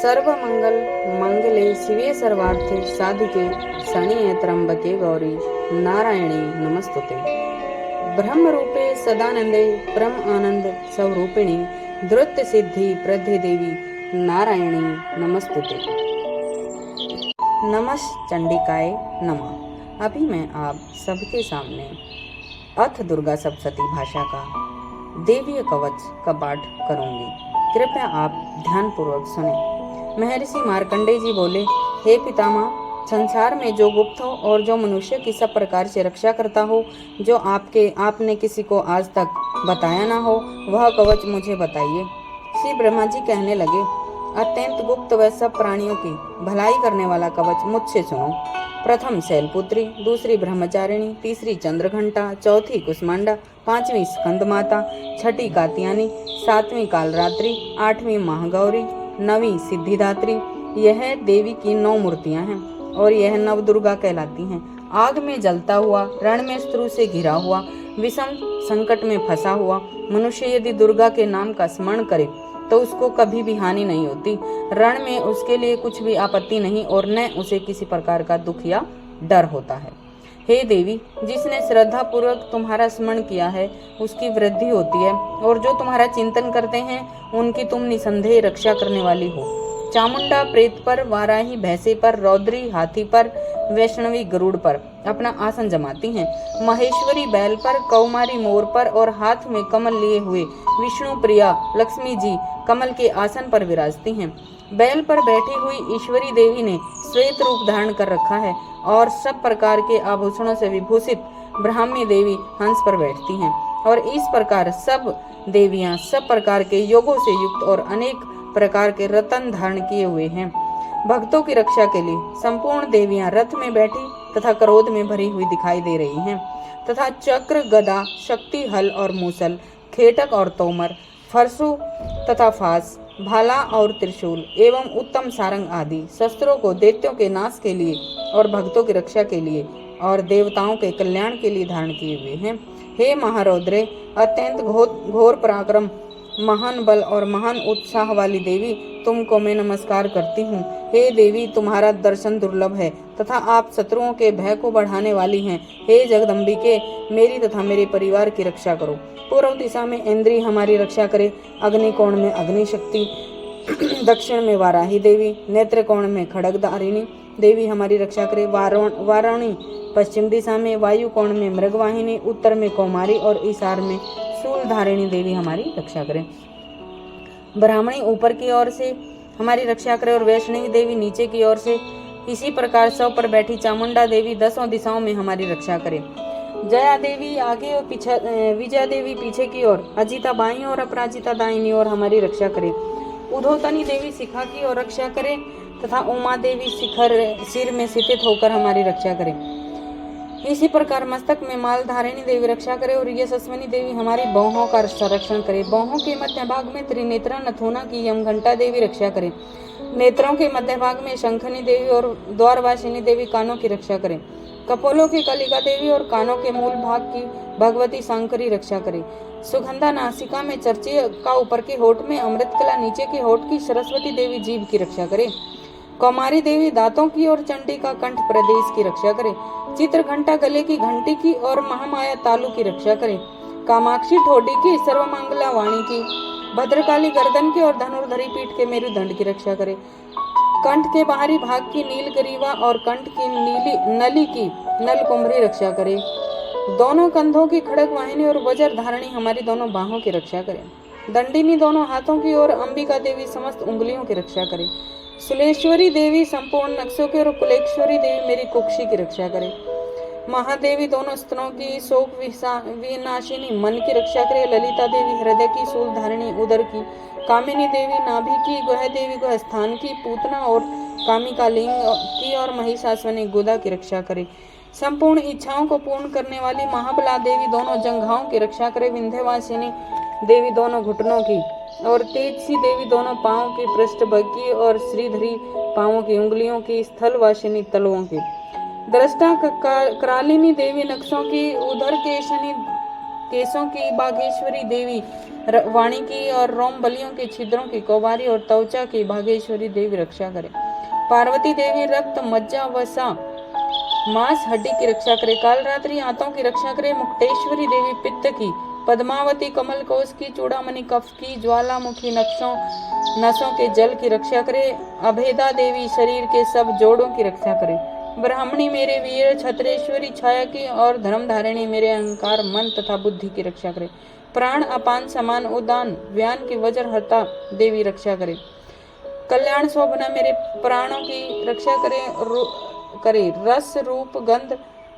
सर्वमंगल मंगले शिवे सर्वार्थे साधिके शरण्ये त्र्यंबके गौरी नारायणी नमस्तुते। ब्रह्म रूपे सदानंदे परम आनंद स्वरूपिणी धृत्य सिद्धि प्रद्य देवी नारायणी नमस्तुते। नमः चंडिकाय नमः। अभी मैं आप सबके सामने अथ दुर्गा सप्तशती भाषा का देवीय कवच का पाठ करूंगी। कृपया आप ध्यान पूर्वक सुने। महर्षि मार्कंडेय जी बोले, हे पितामह, संसार में जो गुप्त हो और जो मनुष्य की सब प्रकार से रक्षा करता हो, जो आपने किसी को आज तक बताया ना हो, वह कवच मुझे बताइए। श्री ब्रह्मा जी कहने लगे, अत्यंत गुप्त व सब प्राणियों की भलाई करने वाला कवच मुझसे सुनो। प्रथम शैलपुत्री, दूसरी ब्रह्मचारिणी, तीसरी चंद्रघंटा, चौथी कुष्मांडा, पांचवी स्कंद माता, छठी कात्यायनी, सातवीं कालरात्रि, आठवीं महागौरी, नवीं सिद्धिदात्री। यह देवी की 9 मूर्तियां हैं और यह नव दुर्गा कहलाती हैं। आग में जलता हुआ, रण में शत्रु से घिरा हुआ, विषम संकट में फंसा हुआ मनुष्य यदि दुर्गा के नाम का स्मरण करे तो उसको कभी भी हानि नहीं होती। रण में उसके लिए कुछ भी आपत्ति नहीं और न उसे किसी प्रकार का दुख या डर होता है। हे देवी, जिसने श्रद्धा पूर्वक तुम्हारा स्मरण किया है उसकी वृद्धि होती है और जो तुम्हारा चिंतन करते हैं उनकी तुम निसंदेह रक्षा करने वाली हो। चामुंडा प्रेत पर, वाराही भैंसे पर, रौद्री हाथी पर, वैष्णवी गरुड़ पर अपना आसन जमाती हैं। महेश्वरी बैल पर, कौमारी मोर पर और हाथ में कमल लिए हुए विष्णु प्रिया लक्ष्मी जी कमल के आसन पर विराजती हैं। बैल पर बैठी हुई ईश्वरी देवी ने श्वेत रूप धारण कर रखा है और सब प्रकार के आभूषणों से विभूषित ब्राह्मी देवी हंस पर बैठती हैं। और इस प्रकार सब देवियां सब प्रकार के योगों से युक्त और अनेक प्रकार के रत्न धारण किए हुए हैं। भक्तों की रक्षा के लिए संपूर्ण देवियां रथ में बैठी तथा क्रोध में भरी हुई दिखाई दे रही हैं तथा चक्र, गदा, शक्ति, हल और मूसल, खेटक और तोमर, फरसु तथा फास, भाला और त्रिशूल एवं उत्तम सारंग आदि शस्त्रों को दैत्यों के नाश के लिए और भक्तों की रक्षा के लिए और देवताओं के कल्याण के लिए धारण किए हुए हैं। हे महारौद्रे, अत्यंत घोर पराक्रम, महान बल और महान उत्साह वाली देवी, तुमको मैं नमस्कार करती हूँ। हे देवी, तुम्हारा दर्शन दुर्लभ है तथा आप शत्रुओं के भय को बढ़ाने वाली हैं। हे जगदम्बिके, मेरी तथा मेरे परिवार की रक्षा करो। पूर्व दिशा में इंद्री हमारी रक्षा करे, अग्नि कोण में अग्नि शक्ति, दक्षिण में वाराही देवी, नेत्र कोण में खड्गधारिणी देवी हमारी रक्षा करे। वाराणी पश्चिम दिशा में, वायु कोण में मृगवाहिनी, उत्तर में कौमारी और ईशान में शूलधारिणी देवी हमारी रक्षा करे। ब्राह्मणी ऊपर की ओर से हमारी रक्षा करे और वैष्णवी देवी नीचे की ओर से। इसी प्रकार सौ पर बैठी चामुंडा देवी 10 दिशाओं में हमारी रक्षा करे। जया देवी आगे और पीछे, विजया देवी पीछे की ओर, अजिता बाईं और अपराजिता दाहिनी ओर हमारी रक्षा करे। उधोतनी देवी शिखा की ओर रक्षा करे तथा उमा देवी सिर में स्थित होकर हमारी रक्षा करे। इसी प्रकार मस्तक में माल धारिणी देवी रक्षा करे और यशस्विनी देवी हमारी बाहों का संरक्षण करे। बाहों के मध्य भाग में त्रिनेत्रा नथुना की यमघंटा देवी रक्षा करे। नेत्रों के मध्य भाग में शंखनी देवी और द्वारवासिनी देवी कानों की रक्षा करे। कपोलों की कलिका देवी और कानों के मूल भाग की भगवती शंकरी रक्षा करे। सुगंधा नासिका में चर्चे का ऊपर के होठ में, अमृत कला नीचे के होठ की सरस्वती देवी जीभ की रक्षा करे। कौमारी देवी दांतों की और चंडी का कंठ प्रदेश की रक्षा करे। चित्र घंटा गले की घंटी की और महामाया तालु की रक्षा करे। कामाक्षी ठोडी की, सर्वमंगला वाणी की, भद्रकाली गर्दन की और धनुर्धरी पीठ के मेरुदंड की रक्षा करे। कंठ के बाहरी भाग की नीलग्रीवा और कंठ की नली की नलकुंभरी रक्षा करे। दोनों कंधों की खड़ग वाहिनी और वज्र धारणी हमारी दोनों बाहों की रक्षा करे। दंडिनी दोनों हाथों की और अंबिका देवी समस्त उंगलियों की रक्षा करे। सुलेश्वरी देवी संपूर्ण नक्शों की और कुलेश्वरी देवी मेरी कुक्षी की रक्षा करे। महादेवी दोनों स्तनों की, शोक विनाशिनी मन की रक्षा करे। ललिता देवी हृदय की, शूलधारिणी उदर की, कामिनी देवी नाभि की, गुह देवी गुह स्थान की, पूतना और कामिका लिंग की और महिषासुनी गुदा की रक्षा करे। संपूर्ण इच्छाओं को पूर्ण करने वाली महाबला देवी दोनों जंघाओं की रक्षा करे। विंध्यवासिनी देवी दोनों घुटनों की और तेजसी देवी दोनों पांवों की, पृष्ठभाग की और श्रीधरी पांवों की उंगलियों की, स्थलवासिनी तलवों की, दृष्टा करालिनी देवी नक्शों की, उधर केशनी केशों की बागेश्वरी देवी, वाणी की और रोम बलियों के छिद्रों की कौमारी और त्वचा की भागेश्वरी देवी रक्षा करे। पार्वती देवी रक्त, मज्जा वसा, मांस, हड्डी की रक्षा करे। कालरात्रि आंतों की रक्षा करे। मुक्तेश्वरी देवी पित्त की, पद्मावती कमल कोश की, चूड़ामणि कफ की, ज्वालामुखी नसों के जल की रक्षा करे। अभेदा देवी शरीर के सब जोड़ों की रक्षा करे। ब्राह्मणी मेरे वीर, छत्रेश्वरी छाया की और धर्मधारिणी मेरे अहंकार, मन तथा बुद्धि की रक्षा करे। प्राण अपान समान उदान व्यान की वज्रहर्ता देवी रक्षा करे। कल्याण शोभना मेरे प्राणों की रक्षा करे। रस, रूप, गंध,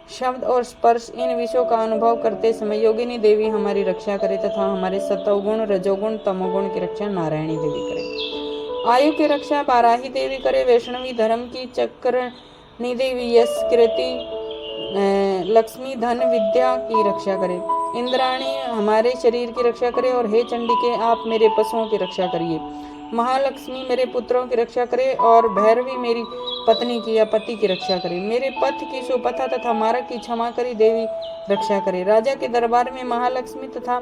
शब्द और स्पर्श इन विषयों का अनुभव करते समय योगिनी देवी हमारी रक्षा करे तथा हमारे सतोगुण, रजोगुण, तमोगुण की रक्षा नारायणी देवी करे। आयु की रक्षा बाराही देवी करे। वैष्णवी धर्म की चक्रनी देवी यश, कीर्ति, लक्ष्मी, धन, विद्या की रक्षा करे। इंद्राणी हमारे शरीर की रक्षा करे और हे चंडिके आप मेरे पशुओं की रक्षा करिए। महालक्ष्मी मेरे पुत्रों की रक्षा करे और भैरवी मेरी पत्नी की या पति की रक्षा करे। मेरे पथ की सुपथा तथा मार्ग की क्षमा करी देवी रक्षा करे। राजा के दरबार में महालक्ष्मी तथा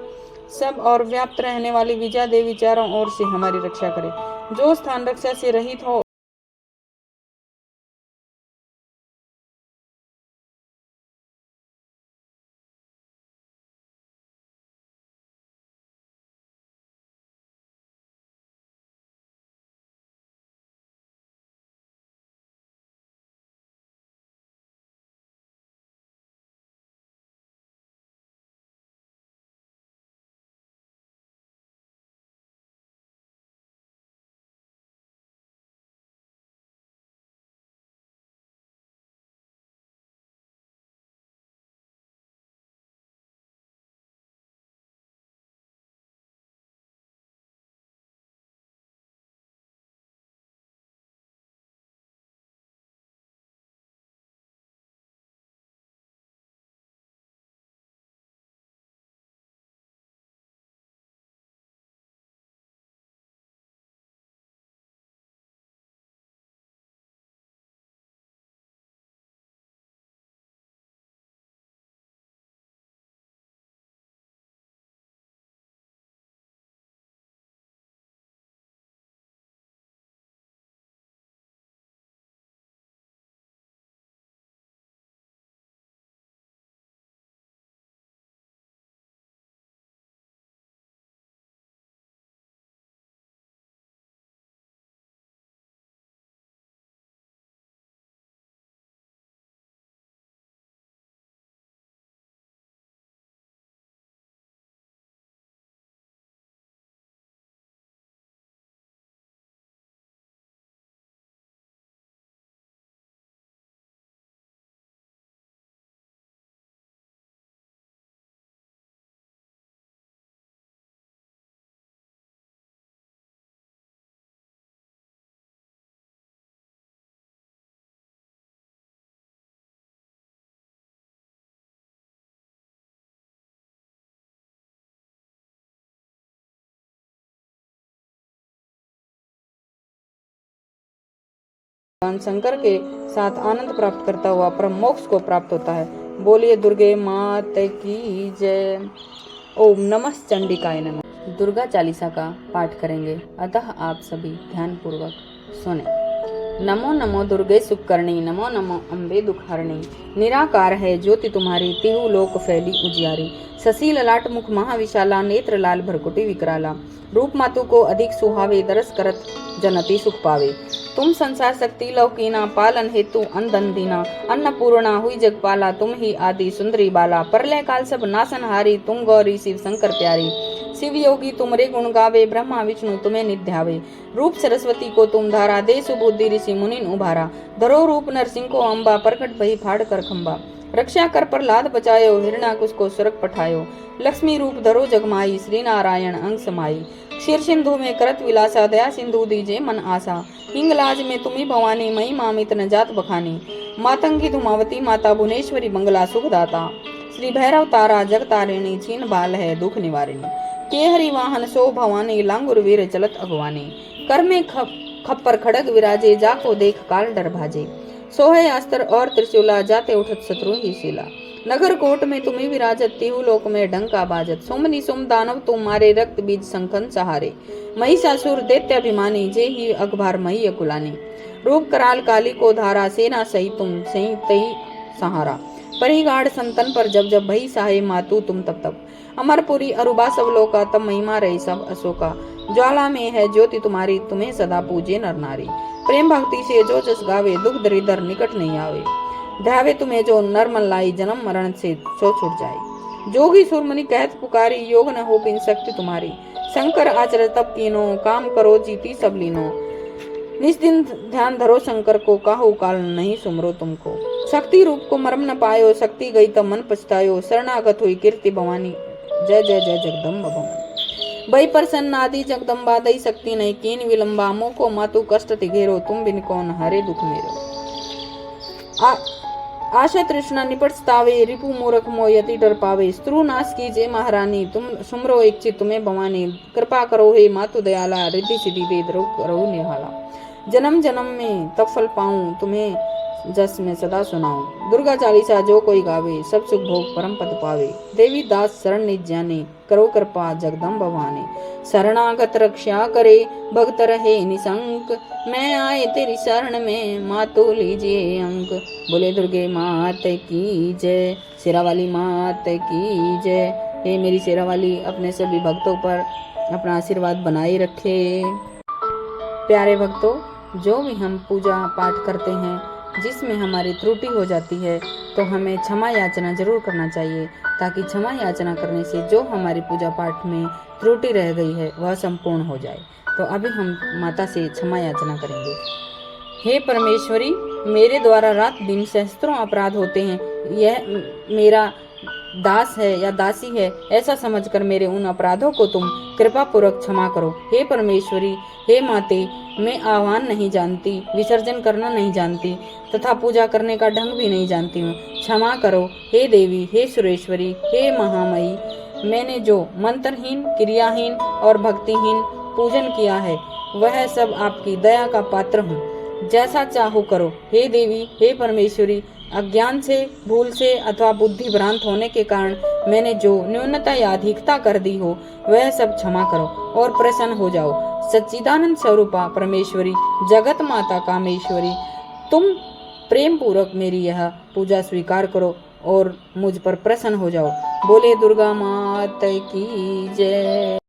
सब और व्याप्त रहने वाली विजया देवी चारों ओर से हमारी रक्षा करे। जो स्थान रक्षा से रहित हो भगवान शंकर के साथ आनंद प्राप्त करता हुआ परम मोक्ष को प्राप्त होता है। बोलिए दुर्गे मात की जय। ओम नमः चंडिकाय नमः। दुर्गा चालीसा का पाठ करेंगे, अतः आप सभी ध्यान पूर्वक सुने। नमो नमो दुर्गे सुकर्णी, नमो नमो अम्बे दुखारणी। निराकार है ज्योति तुम्हारी, तिहु लोक फैली उजियारी। शशि ललाट मुख महाविशाला, नेत्र लाल भरकुटी विकराला। रूप मातु को अधिक सुहावे, दरस करत जनती सुख पावे। तुम संसार शक्ति लौकीना, पालन हेतु अंधन दीना। अन्नपूर्णा हुई जगपाला, तुम ही आदि सुंदरी बाला। प्रलय काल सब नासनहारी, तुम गौरी शिव शंकर प्यारी। शिव योगी तुमरे गुण गावे, ब्रह्मा विष्णु तुम्हें निध्यावे। रूप सरस्वती को तुम धारा, दे सुबुद्धि ऋषि मुनिन उभारा। धरो रूप नरसिंह को अम्बा, प्रकट भई फाड़ कर खम्बा। रक्षा कर प्रहलाद बचायो, हिरण्याकुश को सुरग पठायो। लक्ष्मी रूप धरो जगमाई, श्री नारायण अंग समाई। क्षीर सिंधु में करत विलासा, दया सिंधु दीजे मन आशा। हिंगलाज में तुम्ही भवानी, मई मामित न जात बखानी। मातंगी धुमावती माता, भुवनेश्वरी मंगला सुखदाता। श्री भैरव तारा जगतारिणी, छीन बाल है दुख निवारिणी। केहरी वाहन सो भवानी, लांगुर वीर चलत अगवानी। कर में खप्पर खड़ग विराजे, जाको देख काल डर भाजे। सोहे अस्त्र और त्रिशूला, जाते उठत शत्रु ही शिला। नगर कोट में तुम्हें विराजत, तिहु लोक में डंका बाजत। सोमनी सोम दानव तुम्हारे, रक्त बीज संखन सहारे। महिषासुर दैत्य अभिमानी, जे ही अखबार मही अकुलानी। रूप कराल काली को धारा, सेना सही तुम सही तही सहारा। परिगाढ़ संतन पर जब जब भई सहाय, मातु तुम तब तब। अमरपुरी अरुबा सब लोका, तब महिमा रही सब अशोका। ज्वाला में है ज्योति तुम्हारी, तुम्हें सदा पूजे नर नारी। प्रेम भक्ति से जो जस गावे, दुख दरिदर निकट नहीं आवे। ध्यावे तुम्हें जो नरमन लाई, जन्म मरण से सो छुट जाए। जोगी सुरमुनि कहत पुकारी, योग न हो बिन शक्ति तुम्हारी। शंकर आचर तब कीनो, काम करो जीती सब लीनो। निज दिन ध्यान धरो शंकर को, काहू काल नहीं सुमरो तुमको। शक्ति रूप को मरम न पायो, शक्ति गई तब मन पछतायो। शरणागत हुई कीर्ति भवानी, जय जय जय जगदम्ब भवानी। बई प्रसन्न आदि जगदम्बा, दई शक्ति नहीं कीन विलंबा। मोको मातु कष्ट तिघेरो, तुम बिन कौन हरे दुख मेरो। आशा तृष्णा निपट सतावे, रिपु मूर्ख मोह यति डर पावे। स्त्रु नाश कीजिए महारानी, तुम सुमरो एक चित तुम्हें भवानी। कृपा करो हे मातु दयाला, रिद्धि सिद्धि वेद रोग करो निहाला। जन्म जन्म में तब फल पाऊं, तुम्हें जस में सदा सुनाऊं। दुर्गा चालीसा जो कोई गावे, सब सुख भोग परम पद पावे। देवी दास शरण निज जाने, करो कृपा जगदम्ब भवानी। शरणागत रक्षा करे, भक्त रहे निशंक। मैं आए तेरी शरण में, मातु लीजिए अंक। बोले दुर्गे मात की जय, शेरावाली मात की जय। हे मेरी शेरावाली, अपने सभी भक्तों पर अपना आशीर्वाद बनाए रखे। प्यारे भक्तों, जो भी हम पूजा पाठ करते हैं, जिसमें हमारी त्रुटि हो जाती है, तो हमें क्षमा याचना जरूर करना चाहिए, ताकि क्षमा याचना करने से जो हमारी पूजा पाठ में त्रुटि रह गई है वह संपूर्ण हो जाए। तो अभी हम माता से क्षमा याचना करेंगे। हे परमेश्वरी, मेरे द्वारा रात दिन सहस्त्रों अपराध होते हैं। यह मेरा दास है या दासी है, ऐसा समझकर मेरे उन अपराधों को तुम कृपा पूर्वक क्षमा करो। हे परमेश्वरी, हे माते, मैं आह्वान नहीं जानती, विसर्जन करना नहीं जानती, तथा पूजा करने का ढंग भी नहीं जानती हूँ। क्षमा करो हे देवी, हे सुरेश्वरी, हे महामयी। मैंने जो मंत्रहीन, क्रियाहीन और भक्तिहीन पूजन किया है, वह सब आपकी दया का पात्र हूँ। जैसा चाहो करो हे देवी, हे परमेश्वरी। अज्ञान से, भूल से अथवा बुद्धि भ्रांत होने के कारण मैंने जो न्यूनता या अधिकता कर दी हो, वह सब क्षमा करो और प्रसन्न हो जाओ। सच्चिदानंद स्वरूपा परमेश्वरी, जगत माता कामेश्वरी, तुम प्रेम पूर्वक मेरी यह पूजा स्वीकार करो और मुझ पर प्रसन्न हो जाओ। बोले दुर्गा माता की जय।